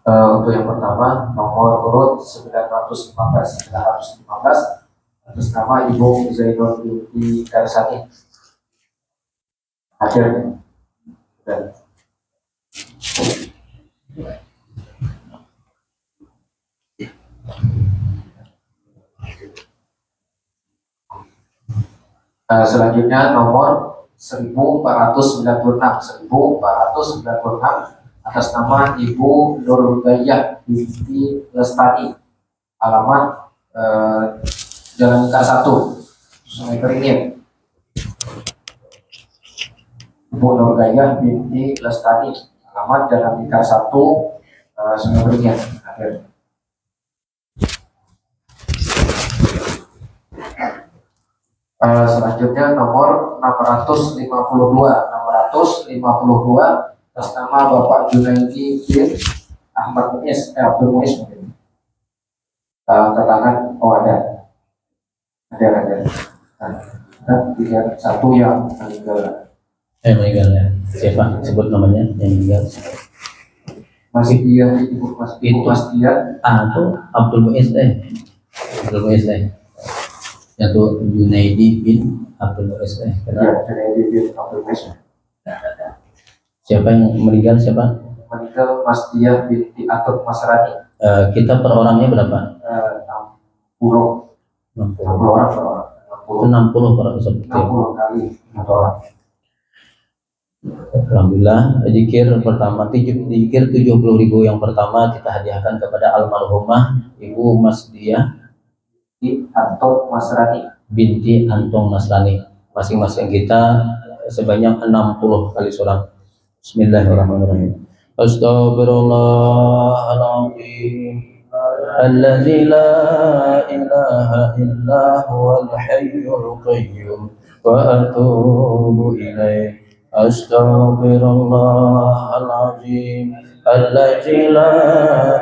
Untuk yang pertama nomor urut 915 atas nama Ibu Zainul Binti Karsani. Hadir. Selanjutnya nomor 1496 atas nama Ibu Nurul Gayah Binti Lestari, alamat Jalan K1 Sungai Keringin. Ibu Nurul Gayah Binti Lestari, alamat Jalan K1 Sungai Keringin. Selanjutnya nomor 652 atas nama Bapak Junaidi bin Ahmad Muiz, Abdul Muiz mungkin. Ketangan, ada. Satu yang meninggal. Meninggal ya. Siapa? Sebut namanya yang meninggal. Masih dia, Ibu Mas dia. Itu Abdul Muiz Abdul Muiz Yaitu Junaidi bin Abdul Muiz Junaidi bin Abdul Muiz. Siapa yang meninggal? Siapa? Meninggal Mas Dia binti Atut Masrani. Kita per orangnya berapa? 60 orang per orang. 60 per orang. 60 kali satu orang. Alhamdulillah, zikir pertama, zikir 70.000 yang pertama kita hadiahkan kepada almarhumah Ibu Mas Dia binti Anton Masrani binti Anton Masrani. Masing-masing kita sebanyak 60 kali surah. Bismillahirrahmanirrahim. Astaghfirullahaladzim alladzi la ilaha illa huwal hayyul qayyum wa atubu ilaih. Astaghfirullahaladzim alladzi la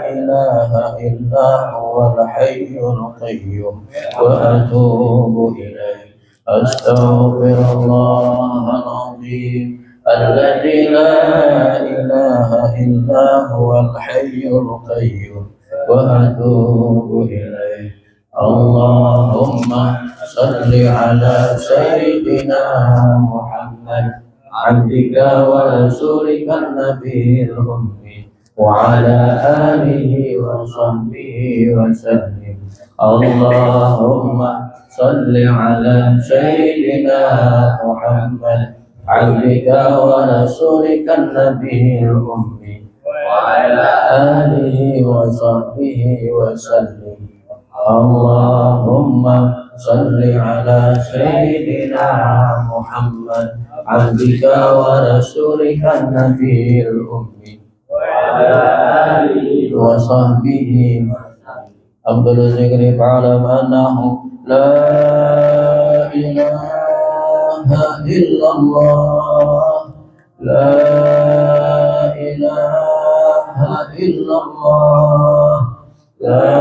ilaha illa huwal hayyul qayyum wa atubu ilaih. Astaghfirullahaladzim الذي لا إله إلا هو الحي القيوم وأتوب إليه. اللهم صل على سيدنا محمد عبدك ورسولك النبي الأمي وعلى آله وصحبه وسلم. اللهم صل على سيدنا محمد عبدك ورسولك النبي الأمي وعلى آله وصحبه وسلم. اللهم صل على سيدنا محمد عبدك ورسولك النبي الأمي وعلى آله وصحبه. أفضل الذكر فاعلم أنه لا إله إلا الله لا إله إلا الله لا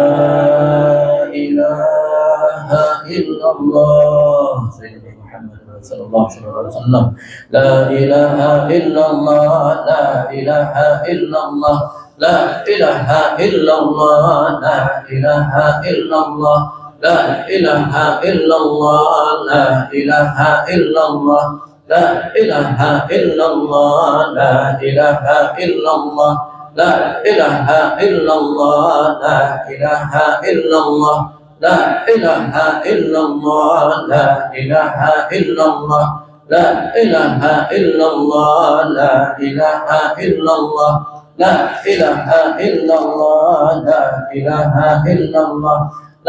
إله إلا الله. سيدنا محمد صلى الله عليه وسلم. لا إله إلا الله لا إله إلا الله لا إله إلا الله لا إله إلا الله لا إله إلا الله لا إله إلا الله لا إله إلا الله لا إله إلا الله لا إله إلا الله لا إله إلا الله لا إله إلا الله لا إله إلا الله لا إله إلا الله لا إله إلا الله لا إله إلا الله لا إله إلا الله لا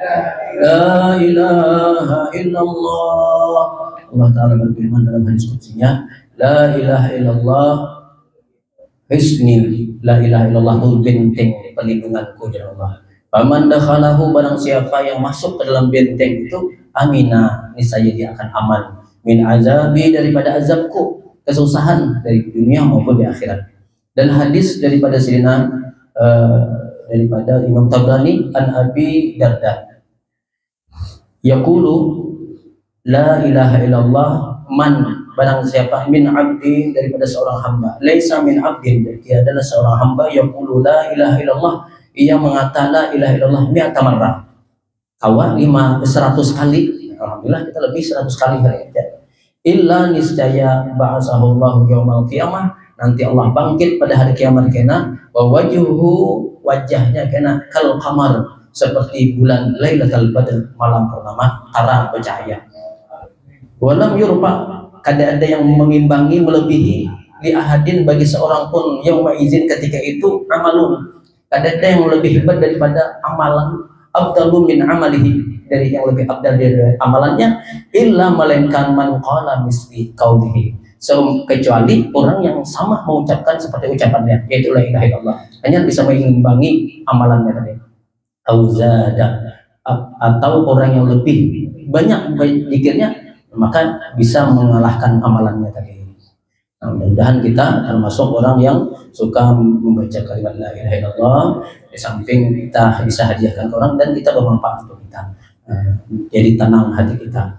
La ilaha illallah. Allah Ta'ala berfirman dalam hadis qudsinya, La ilaha illallah hisni. La ilaha illallah itu benteng perlindunganku ya Allah. Faman dakhalahu, barang siapa yang masuk ke dalam benteng itu, amina, niscaya dia akan aman. Min azabi, daripada azabku, kesusahan dari dunia maupun di akhirat. Dan hadis daripada Sayyidina daripada Imam Tabrani an Abi Darda, yaqulu la ilaha illallah man, barang siapa, min abdi, daripada seorang hamba, laisa min abdin, dia adalah seorang hamba, yaqulu la ilaha illallah, ia mengata la ilaha illallah mi'ata marrah, kawa 100 kali. Alhamdulillah kita lebih 100 kali hari aja. Illa niscaya ba'asahullahu yaumal qiyamah, nanti Allah bangkit pada hari kiamat kena, wa wajhuhu, wajahnya kena kal qamar, seperti bulan Lailatul Badr, malam purnama terang bercahaya. Walam yurfa, kada ada yang mengimbangi melebihi, li ahadin, bagi seorang pun, yauma izin, ketika itu, amalun, kada ada yang lebih hebat daripada amalan, abdalu min amalihi, dari yang lebih abdal dari amalannya, illa melainkan man qala misli qaulihi, kecuali orang yang sama mengucapkan seperti ucapannya, yaitu la ilaha illallah, hanya bisa mengimbangi amalannya tadi. Auzada, atau orang yang lebih banyak zikirnya, maka bisa mengalahkan amalannya tadi. Nah, mudah-mudahan kita termasuk orang yang suka membaca kalimat la ilaha illallah, di samping kita bisa hadiahkan ke orang dan kita bermanfaat untuk kita. Jadi tenang hati kita.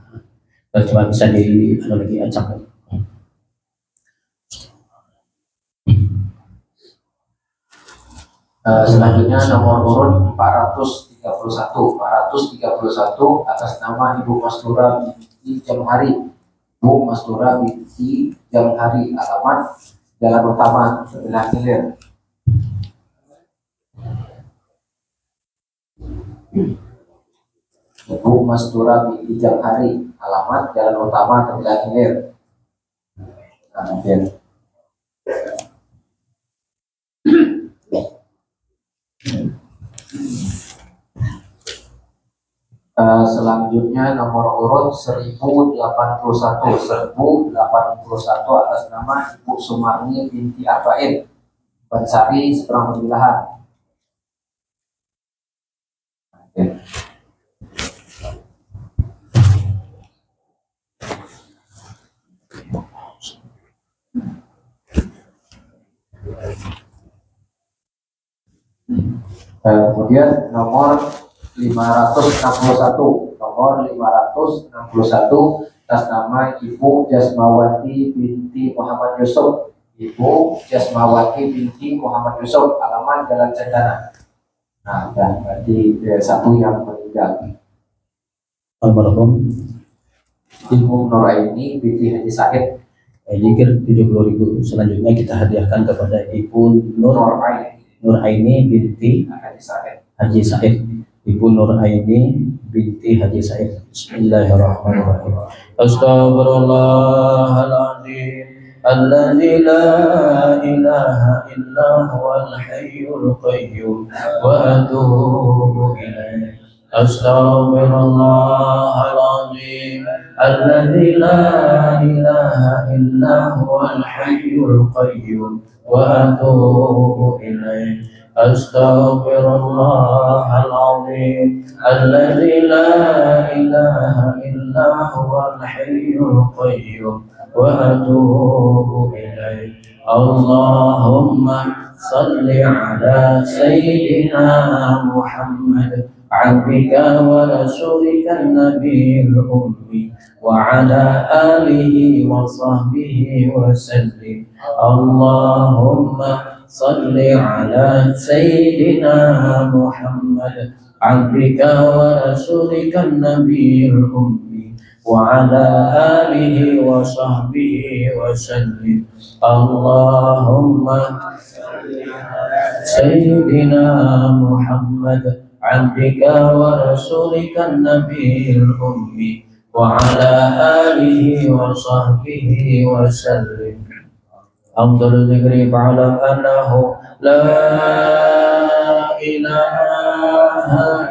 Kalau cuma bisa di lagi acak lagi. Selanjutnya nomor urut 431 atas nama Ibu Mastura binti Jamhari. Ibu Mastura binti Jamhari, alamat Jalan Utama sebelah hilir. Ibu Mastura binti Jamhari, alamat Jalan Utama sebelah hilir. Selanjutnya nomor urut 1081 atas nama Ibu Sumarni binti Arba'in, Bansari, Seberang Pemilahan. Kemudian nomor 561 atas nama Ibu Jasmawati binti Muhammad Yusuf. Ibu Jasmawati binti Muhammad Yusuf, alamat Jalan Cendana. Nah, dan berarti satu yang meninggal. Almarhum Ibu Nuraini binti Haji Said. Zikir 70.000. Selanjutnya kita hadiahkan kepada Ibu Nuraini binti Haji Said. Ibu Nuraini binti Haji Said. Bismillahirrahmanirrahim. Astaghfirullahaladzim alladzi la ilaha illa huwal hayyul qayyum wa atubu ilaih. Astaghfirullahaladzim alladzi la ilaha illa huwal hayyul qayyum wa atubu ilaih. Astaghfirullahaladzim alladzi la ilaha illa huwal hayyul qayyum wa atubu ilaih. Allahumma salli ala sayyidina Muhammad abdika wa rasulika nabiyil ummi wa ala alihi wa sahbihi wa sallim. Allahumma salli ala sayyidina Muhammad abdika wa rasulika nabiyil ummi wa ala alihi wa sahbihi wa sallim. Allahumma sayyidina Muhammad abdika wa rasulika nabiyil ummi wa ala alihi wa sahbihi wa sallim. Afdal dzikri fa'lam annahu la ilaha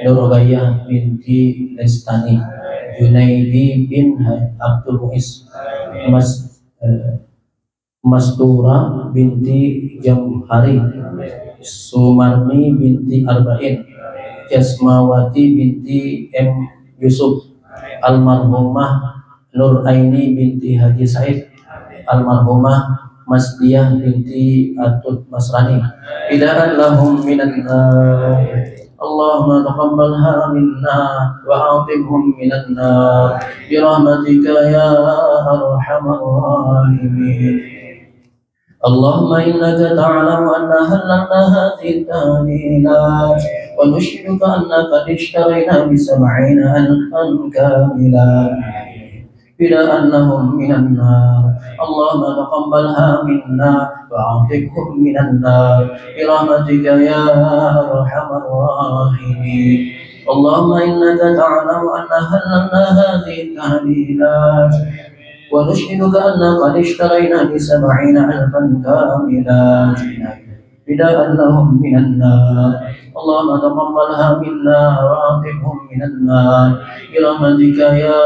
Nurgayah binti Lestani, Junaidi bin Abdul Muiz, Mastura binti Jamhari, Sumarni binti Arba'in, Jasmawati binti M. Yusuf, almarhumah Nur Aini binti Haji Said, almarhumah Masdiyah binti Atut Masrani, idaan lahum minan nar. Allahumma taqabbalha minna wa a'tibhum minan nar bi rahmatika ya arhamar rahimin. Allahumma innaka ta'lamu anna halalna hadhihi at-ta'minat wa nushhiduka anna qad ishtarayna bi 70 alfan kamilan ila annahum minan nar. Allahumma taqabbalha minna wa a'tiqhum minan nar bi rahmatika ya arhamar rahimin. Allahumma innaka ta'lamu anna halalna hadhihi at-ta'minat wa nushhiduka anna qad ishtarayna bi 70 alfan kamilan fida'an lahum minan nar. Allahumma taqabbalha minna wa a'tiqhum minan nar bi rahmatika ya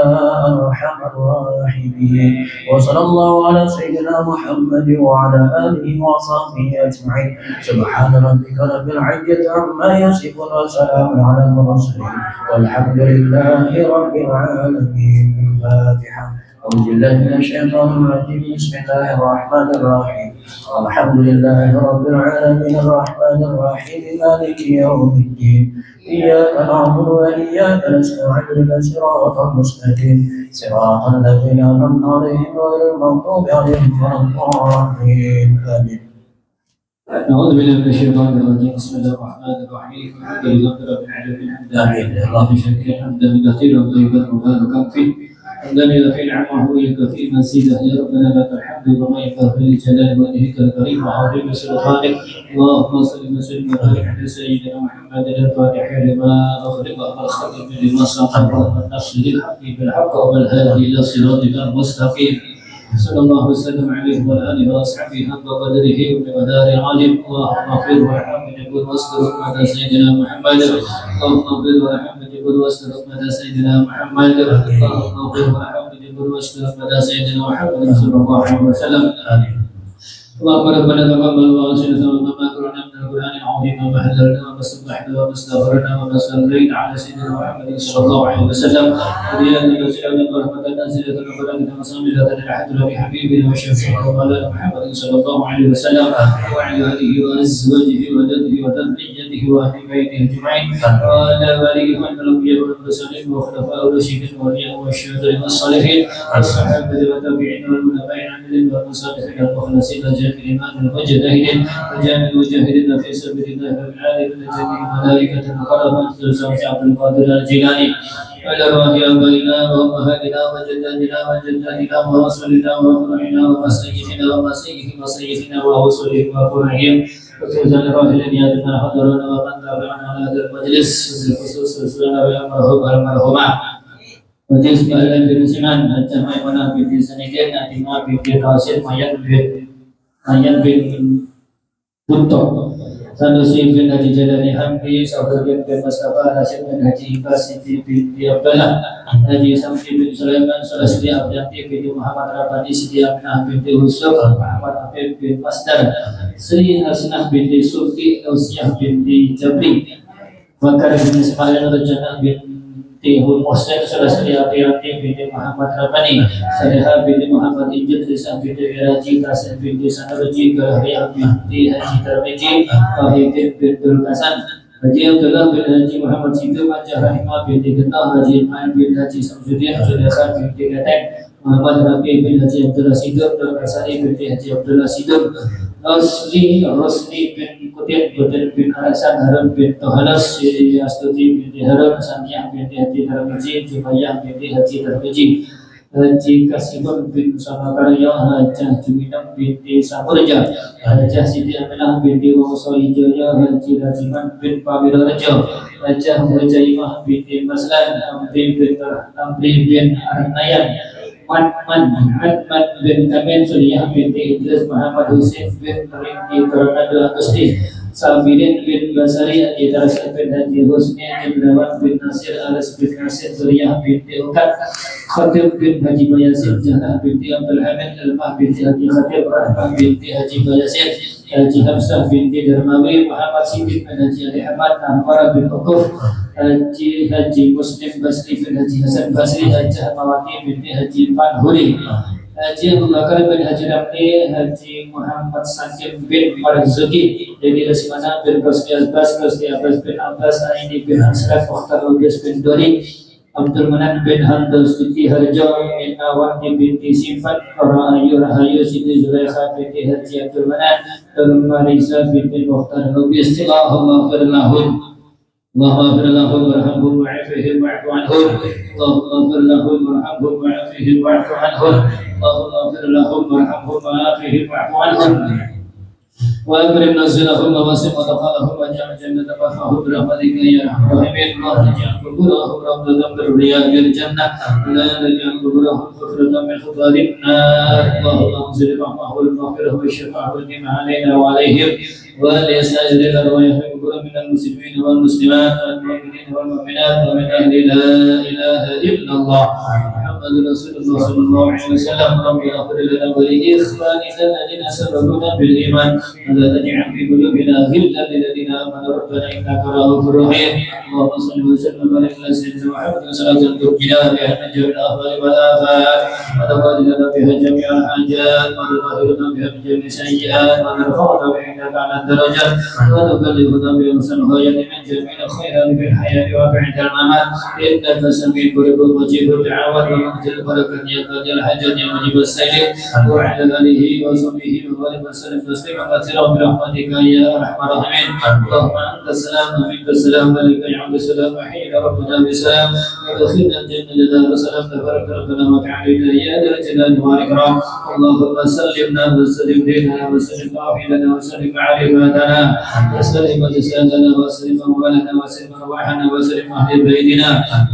arhamar rahimin. Wa sallallahu ala sayyidina Muhammad wa ala alihi wa sahbihi ajma'in. Subhana rabbika rabbil izzati amma yasifun wa salamun ala al-mursalin walhamdulillahi rabbil alamin. Al-Fatihah. أعوذ بالله من الشيطان الرجيم. بسم الله الرحمن الرحيم. الحمد لله رب العالمين الرحمن الرحيم مالك يوم الدين. إياك نعبد وإياك نستعين صراط المستقيم صراط الذين أنعمت عليهم غير المغضوب عليهم ولا الضالين. آمين. أعوذ بالله من الشيطان الرجيم. بسم الله الرحمن الرحيم. الحمد لله رب العالمين حمدا اللهم شكرا حمدا كثيرا طيبا مباركا فيه حمدا يدفع نعمه ويكفي مزيده. يا ربنا لك الحمد وما يكفي لجلال وجهك الكريم وعظيم سلطانك. اللهم صل وسلم وبارك على سيدنا محمد الفاتح لما أغلق والخاتم لما سبق والنصر للحق بالحق والهادي إلى صراطك المستقيم. صلى الله وسلم عليه وعلى آله وأصحابه حق قدره ومقدار العظيم. اللهم اغفر وارحم وجبر واستر رحمة سيدنا محمد. اللهم اغفر وارحم وجبر واستر رحمة سيدنا محمد. اللهم اغفر وارحم وجبر واستر رحمة سيدنا محمد صلى الله عليه وسلم. اللهم ربنا تقبل وأرسلنا وما قرأنا من القرآن العظيم وما حذرنا وما استبحنا وما استغفرنا وما صلينا على سيدنا محمد صلى الله عليه وسلم. ودينا وسلامنا ورحمة نازلة وبركة وصاملة للحمد بحبيبنا وشفيعنا ومولانا محمد صلى الله عليه وسلم وعلى آله وأزواجه وذريته وذريته وأهل بيته أجمعين وعلى آله والأنبياء والمرسلين والخلفاء الراشدين والأولياء والشهداء والصالحين والصحابة والتابعين والعلماء العاملين والمصالحين المخلصين الإيمان المجاهدين وجامع المجاهدين في سبيل الله رب العالمين جميع الملائكة الكرام سلسلة عبد القادر الجيلاني وعلى أرواح آبائنا وأمهاتنا وجداتنا وجداتنا ورسولنا وفرعنا ومسيحنا ومسيحهم وسيدنا ورسولهم وفرعهم وخصوصا أرواح الذين حضرنا ومن تابعنا على هذا المجلس بالخصوص رسولنا والمرحومة وجزء الجنسمان الجمع ونبي في سنجين أتما في راسل Ayat bin Butok, Sanusi bin Haji Jalani Hamdi, Saudara bin Mustafa Rasyid bin Haji Ibas Siti bin Abdullah, Haji Samsi bin Sulaiman, Saudara Abdianti bin Muhammad Rabbani, Siti Aminah bin Husuf, Muhammad Habib bin Masdar, Sri Hasanah bin Sufi, Usiah bin Jabri, Bakar bin Ismail Rajana bin Tihul Muslim, Saudara Abdianti bin Muhammad Rabbani, Saudara bin Muhammad Idris bin Haji Kasim bin Sanarji, Kahriah bin Haji Tarmiji, Wahidin bin Dulkasan, Haji Abdullah bin Haji Muhammad Sidu, Haji Rahimah bin Digenah, Haji Ismail bin Haji Samsudin, Sudekhan bin Digatek, Muhammad Rafi bin Haji Abdullah Sidur, Dulkasani bin Haji Abdullah Sidur, Rosli bin Kutin bin Hasan, Harun bin Tohalas, Astuti bin Harun, Samiah bin Haji Tarmiji, Jumayah bin Haji Tarmiji, Haji Kasibun bin Samakarya, Haji Juminam bin Samurja, Haji Siti Aminah bin Wosolijaya, Haji Rajiman bin Pawirajo, Haji Mujaimah bin Maslan, Amri bin Arnayan, Adman bin Kamil, Suriyah bin Idris, Muhammad Hussein bin Rinti Coronado Agusti, Sabirin bin Basari Haji Tarasat bin Haji Husni Jembrawan bin Nasir Aras bin Nasir Zuriyah binti Ukat Khatib bin Haji Bayasin Jahnah binti Abdul Hamid Almah binti Haji Khatib Rahman binti Haji Bayasin Haji Hamzah binti Darmawi Muhammad Siddiq bin Haji Ali Ahmad Ahmar bin Ukuf Haji Muslim Basri bin Haji Hasan Basri Haji Hamawati binti Haji Manhuri Haji Abu Bakar bin Haji Ramli Haji Muhammad Sakim bin Marzuki Jadi Rasimana bin Rosmi Abbas Rosmi Abbas bin Abbas Aini bin Asraf Mukhtar Lubis bin Dori Abdul Manan bin Handal Suci Harjo Inna Wahdi binti Sifat Rahayu Rahayu Siti Zulaikha binti Haji Abdul Manan Dalam Marisa binti Mukhtar Lubis Allahumma firlahun اللهم اغفر لهم وارحمهم وعافهم واعف عنهم اللهم اغفر لهم وارحمهم وعافهم واعف عنهم اللهم اغفر لهم وارحمهم وعافهم واعف عنهم وأكرم نزلهم ووسع مدخلهم واجعل الجنة مثواهم برحمتك يا أرحم الراحمين اللهم اجعل قبورهم روضة من رياض الجنة ولا تجعل قبورهم حفرة من حفر النار اللهم انزل الرحمة والمغفرة والشفاعة والنعمة علينا وعليهم ولسائر الأرواح من المسلمين والمسلمات والمؤمنين والمؤمنات ومن أهل لا إله إلا الله محمد رسول الله صلى الله عليه وسلم رب اغفر لنا ولإخواننا الذين سبقونا بالإيمان ولا تجعل في قلوبنا غلا للذين آمنوا ربنا إنك رؤوف رحيم اللهم صل وسلم وبارك على سيدنا محمد صلاة ترجنا بها من جميع الأهوال والآفات وتقضي لنا بها جميع الحاجات وتطهرنا بها من جميع السيئات ونرفعنا بها إنك على الدرجات ونبلغنا بها حسن الغايات من جميع الخيرات في الحياة وبعد الممات إنك سميع قريب مجيب الدعوات ومنزل البركة يا قاضي الحاجات يا مجيب السيد وعلى آله وصحبه وبارك وسلم تسليما كثيرا برحمتك يا أرحم الراحمين اللهم أنت السلام ومنك السلام ولك الحمد السلام وحينا ربنا بسلام ودخلنا الجنة دار السلام تبارك ربنا وتعالى يا ذا الجلال والإكرام اللهم سلمنا وسلم ديننا وسلم عافيتنا وسلم معرفتنا وسلم جسدنا وسلم أموالنا وسلم أرواحنا وسلم أهل بيتنا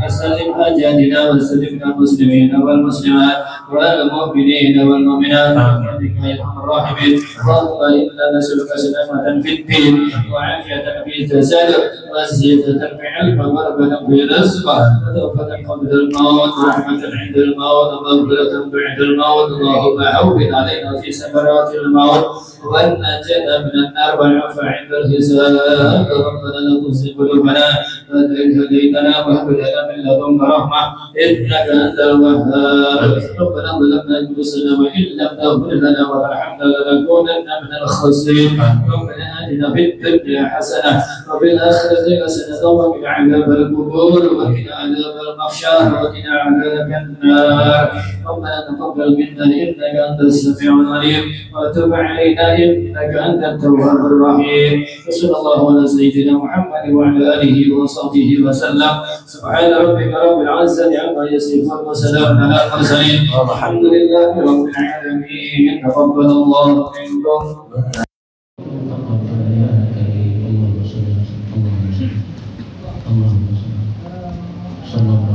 وسلم حاجاتنا وسلم المسلمين والمسلمات والمؤمنين والمؤمنات برحمتك يا أرحم الراحمين اللهم إنا نسألك سلامة في الدين وعافية في الجسد وزيادة في علم وبركة في رزق وتوفة قبل الموت ورحمة عند الموت ومغفرة بعد الموت اللهم هون علينا في سكرات الموت والنجاة من النار والعفو عند الحساب ربنا لا تزغ قلوبنا بعد إذ هديتنا وهب لنا من لدنك رحمة إنك أنت الوهاب ربنا ظلمنا أنفسنا وإن لم تغفر لنا وترحمنا لنكونن من الخاسرين ربنا آتنا في الدنيا حسنة وفي الآخرة حسنة وقنا عذاب القبور وقنا عذاب المحشر وقنا عذاب النار ربنا تقبل منا إنك أنت السميع العليم وتب علينا إنك أنت التواب الرحيم وصلى الله على سيدنا محمد وعلى آله وصحبه وسلم سبحان ربك رب العزة عما يصفون وسلام على المرسلين والحمد لله رب العالمين تقبل الله منكم اللهم صل